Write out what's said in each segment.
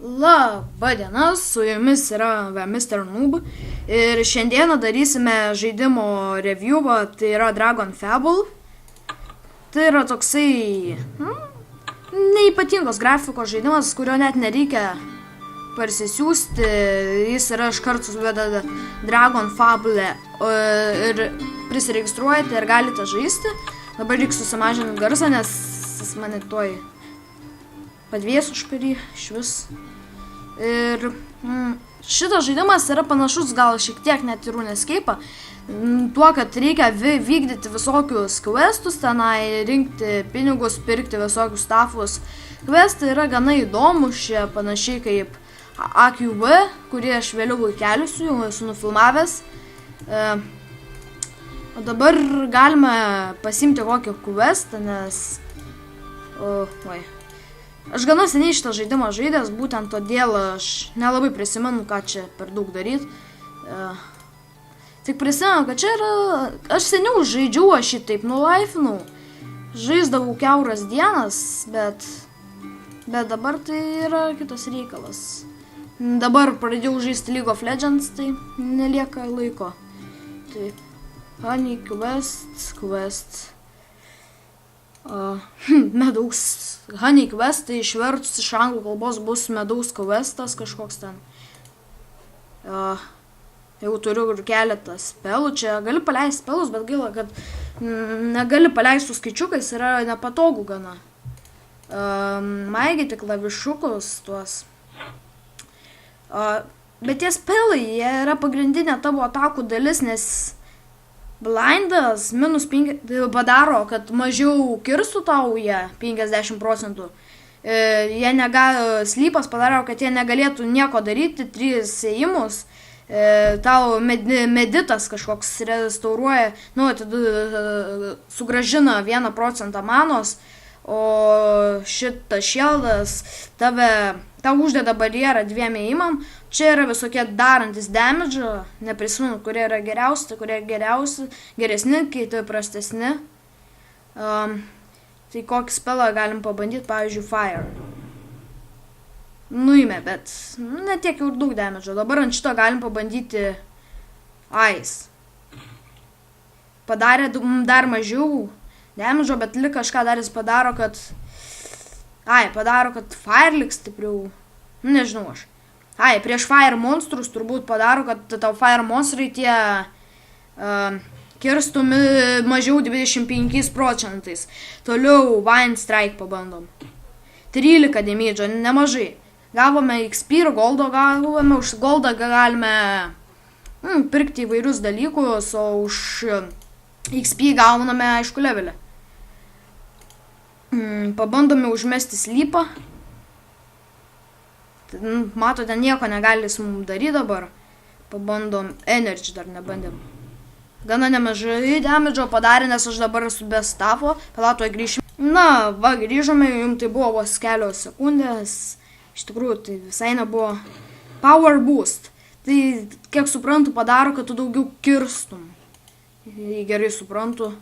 Labą dieną, su jumis yra Mr. Noob ir šiandieną darysime žaidimo reviewą, tai yra Dragon Fable. Tai yra toksai neipatingos grafikos žaidimas, kurio net nereikia parsisiųsti, jis yra iškart suveda Dragon Fable ir prisiregistruojate ir galite žaisti. Dabar reikia susimažinti garsą, nes jis mane tuoj padvės už pirį iš vis. Ir šitas žaidimas yra panašus gal šiek tiek net į RuneScape'ą, tuo, kad reikia vykdyti visokius questus tenai, rinkti pinigus, pirkti visokius stafus. Questai yra gana įdomus, šie panašiai kaip AQV, kurį aš vėliau įkeliusiu, jau esu nufilmavęs. O dabar galime pasimti kokį questą, nes... Aš gana seniai šitą žaidimą žaidęs, būtent todėl aš nelabai prisimenu, ką čia per daug daryti. Tik prisimenu, kad čia yra... Aš seniau žaidžiau, aš jį taip nulaifinau. Žaisdavau kiauras dienas, bet dabar tai yra kitas reikalas. Dabar pradėjau žaisti League of Legends, tai nelieka laiko. Tai Honey Quest... Medaus Honey Quest, tai išvertus iš anglų kalbos bus Medaus Questas kažkoks ten. Jau turiu keletą spelų, čia gali paleisti spelus, bet gaila, kad negali paleisti su skaičiukais, yra nepatogu gana. Maigyti klavišukus tuos. Bet tie spelai, jie yra pagrindinė tavo atakų dalis, nes blindas minus 5 padaro, kad mažiau kirstų tau jie 50%. Slypas padaro, kad jie negalėtų nieko daryti, 3 ėjimus. Tau meditas kažkoks restauruoja, sugrąžina 1% manos, o šitas šeldas tau uždeda barjerą 2 ėjimam. Čia yra visokie darantis damage, neprisimenu, kurie yra geriausi, geresni, kiti prastesni. Tai kokį spelą galim pabandyti, pavyzdžiui, Fire. Nuime, bet ne tiek jau daug damage. Dabar ant šito galim pabandyti Ice. Padarė dar mažiau damage, bet lik kažką dar jis padaro, kad... padaro, kad Fire liks stipriau. Nežinau aš. Prieš Fire monstrus turbūt padaro, kad tau Fire monstrai tie kirstų mažiau 25%. Toliau Vine Strike pabandom. 13 damage, nemažai. Gavome XP ir goldo gavome, už goldą galime pirkti įvairius dalykus, o už XP gauname aišku levelį. Pabandome užmesti slypą. Matote, nieko negali mums daryti dabar. Pabandom energy, dar nebandėm. Gana nemažai damage padarė, nes aš dabar esu be stafo. Palatoje grįšim. Na, va, grįžome, jums tai buvo vos kelios sekundės. Iš tikrųjų, tai visai nebuvo. Power boost. Tai, kiek suprantu, padaro, kad tu daugiau kirstum. Gerai suprantu.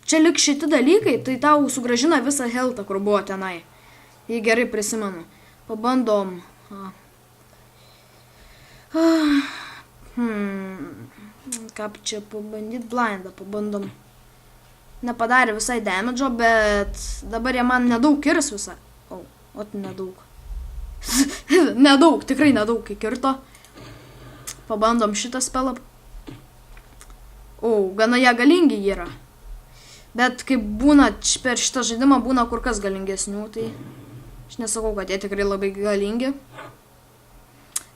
Čia lik šiti dalykai, tai tau sugrąžina visą healthą, kur buvo tenai. Jei gerai prisimenu. Pabandom. Kaip čia pabandyti blindą, pabandom. Nepadarė visai damage, bet dabar jie man nedaug kirs visą. Nedaug. Nedaug, tikrai nedaug kirto. Pabandom šitą spelą. Gana jie galingi yra. Bet kaip būna, per šitą žaidimą būna kur kas galingesnių, tai aš nesakau, kad jie tikrai labai galingi.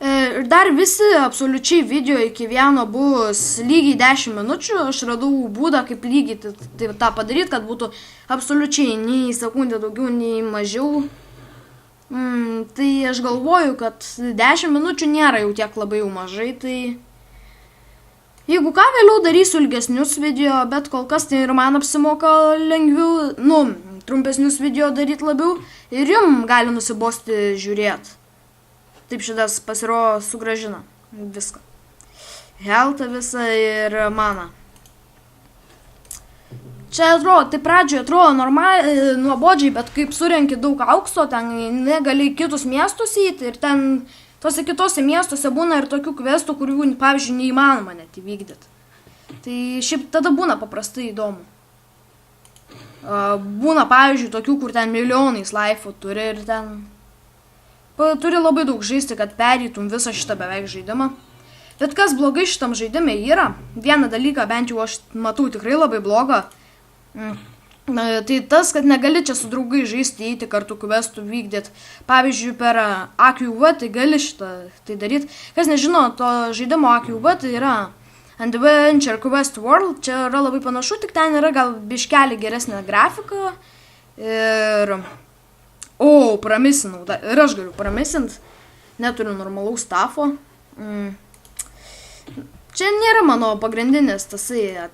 Ir dar visi absoliučiai video iki vieno bus lygiai 10 minučių. Aš radau būdą, kaip lygiai tą padaryti, kad būtų absoliučiai nei sekundę daugiau, nei mažiau. Tai aš galvoju, kad 10 minučių nėra jau tiek labai jau mažai, tai... Jeigu ką, vėliau darysiu ilgesnius video, bet kol kas tai ir man apsimoka lengviau, trumpesnius video daryti labiau ir jums gali nusibosti žiūrėti. Taip šitas pasiro sugrąžina viską. Healthą visą ir maną. Čia atrodo, tai pradžioje atrodo normaliai, nuobodžiai, bet kaip surenki daug aukso, ten negali į kitus miestus įti ir ten tose kitose miestuose būna ir tokių kvestų, kurių, pavyzdžiui, neįmanoma net įvykdyti. Tai šiaip tada būna paprastai įdomu. Būna, pavyzdžiui, tokių, kur ten milijonais laifų turi ir ten turi labai daug žaisti, kad pereitum visą šitą beveik žaidimą. Bet kas blogai šitam žaidimai yra, vieną dalyką bent jau aš matau tikrai labai blogą, tai tas, kad negali čia su draugai žaisti, įti kartu questų vykdyti. Pavyzdžiui, per AQV tai gali šitą tai daryti. Kas nežino, to žaidimo AQV tai yra Adventure Quest World, čia yra labai panašu, tik ten yra gal biškelį geresnė grafika. Ir... pramisinau, ir aš galiu pramisinti, neturiu normalaus stafo. Čia nėra mano pagrindinis tasai,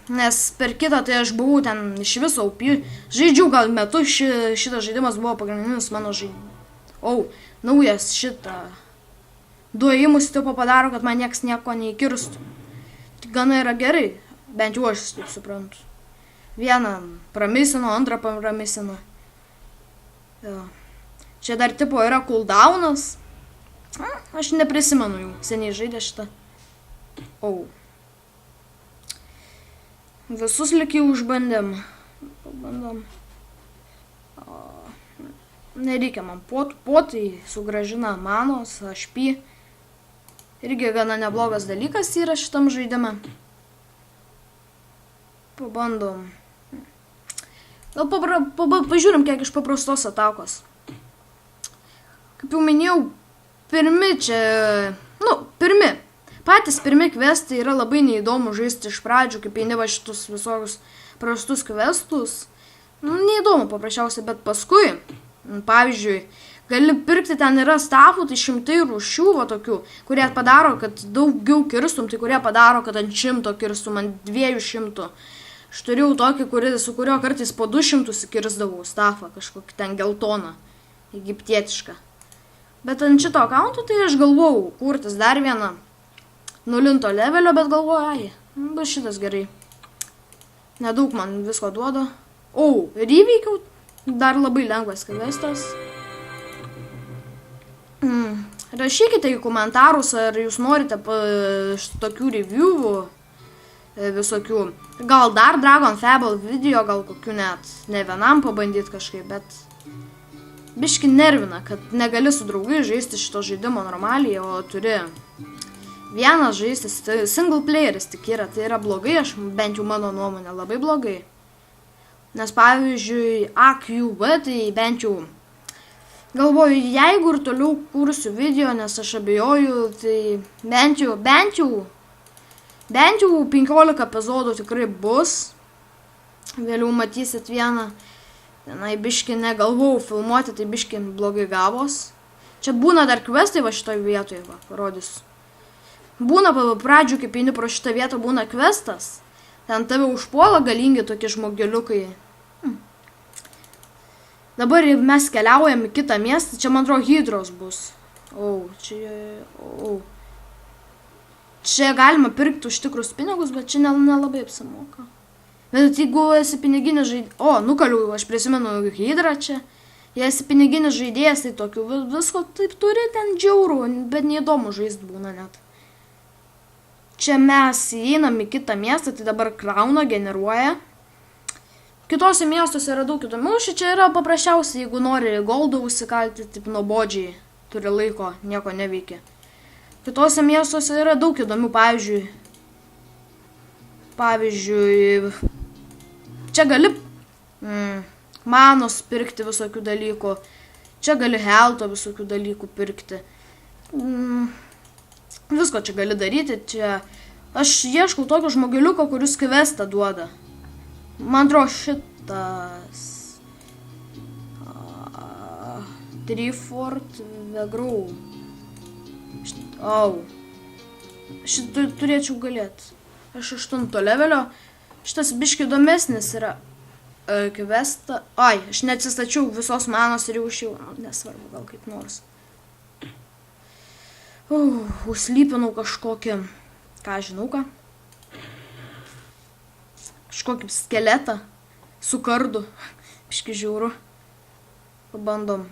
nes per kitą tai aš buvau ten iš viso žaidžiau gal metus, šitas žaidimas buvo pagrindinis mano žaidimas. Naujas šitą. 2 ėjimus tipo padaro, kad man nieks nieko neįkirstų. Tai gana yra gerai, bent jau aš taip suprantu. Vieną pramisinu, antrą pramisinu. Čia dar tipo yra cooldownas. Aš neprisimenu jų, seniai žaidė šitą. Visus likiai užbandėm. Nereikia man potai sugrąžina manos, HP. Irgi gana neblogas dalykas yra šitam žaidime. Pabandom. Gal pažiūrim, kiek iš paprastos atakos. Kaip jau minėjau, patys pirmi questai yra labai neįdomu žaisti iš pradžių, kaip eini va šitus visokius prastus questus. Neįdomu paprasčiausiai, bet paskui, pavyzdžiui, gali pirkti, ten yra stafų, tai 100 rūšių va tokių, kurie padaro, kad daugiau kirstum, tai kurie padaro, kad ant 100 kirstum, ant 200. Aš turėjau tokį, su kurio kartais po 200 kirsdavau stafą, kažkokį ten geltoną, egiptietišką. Bet ant šito akaunto tai aš galvojau kurtis dar vieną 0 levelio, bet galvoju, bus šitas gerai. Nedaug man visko duoda. Ir įveikiau, dar labai lengvas questas. Rašykite į komentarus, ar jūs norite tokių reviewų visokių. Gal dar Dragon Fable video, gal kokių net ne vienam pabandyti kažkaip, bet biški nervina, kad negali su draugai žaisti šito žaidimo normaliai, o turi vienas žaisti, single playeris tik yra, tai yra blogai, bent jau mano nuomonė, labai blogai. Nes pavyzdžiui, AQV, tai bent jau galvoju, jeigu ir toliau kursiu video, nes aš abejoju, tai bent jau 15 epizodų tikrai bus. Vėliau matysit vieną. Tenai biški negalvojau filmuoti, tai biški blogai gavos. Čia būna dar questai va šitoj vietoje, va, parodysiu. Būna pradžių, kaip eini pro šitą vietą, būna questas. Ten tave užpuola galingi tokie žmogeliukai. Dabar mes keliaujam į kitą miestą. Čia, man atrodo, hidros bus. Čia galima pirkti už tikrus pinigus, bet čia nelabai apsimoka. Bet jeigu esi piniginis žaidėjas... nukaliu, aš prisimenu hidrą čia. Jei esi piniginis žaidėjas, tai tokių visko taip turi ten džiaurų, bet neįdomu žaisti būna net. Čia mes įeinam į kitą miestą, tai dabar krauną generuoja. Kitose miestuose yra daug įdomių, čia yra paprasčiausiai, jeigu nori goldą užsikalti, taip nuobodžiai, turi laiko, nieko neveikia. Kitose miestuose yra daug įdomių, pavyzdžiui, čia gali manos pirkti visokių dalykų, čia gali helto visokių dalykų pirkti. Visko čia gali daryti, čia aš ieškau tokio žmogeliuko, kuris questą duoda. Man atrodo šitas Trifort Vegrau. Šitą turėčiau galėti. Aš 8 levelio. Šitas biški įdomesnis yra questą. Aš neatsistačiau visos manos ir jau išėjau. Nesvarbu, gal kaip nors. Užslypinau kažkokį. Ką žinau ką. kažkokį skeletą su kardu. Biški žiauru. Pabandom.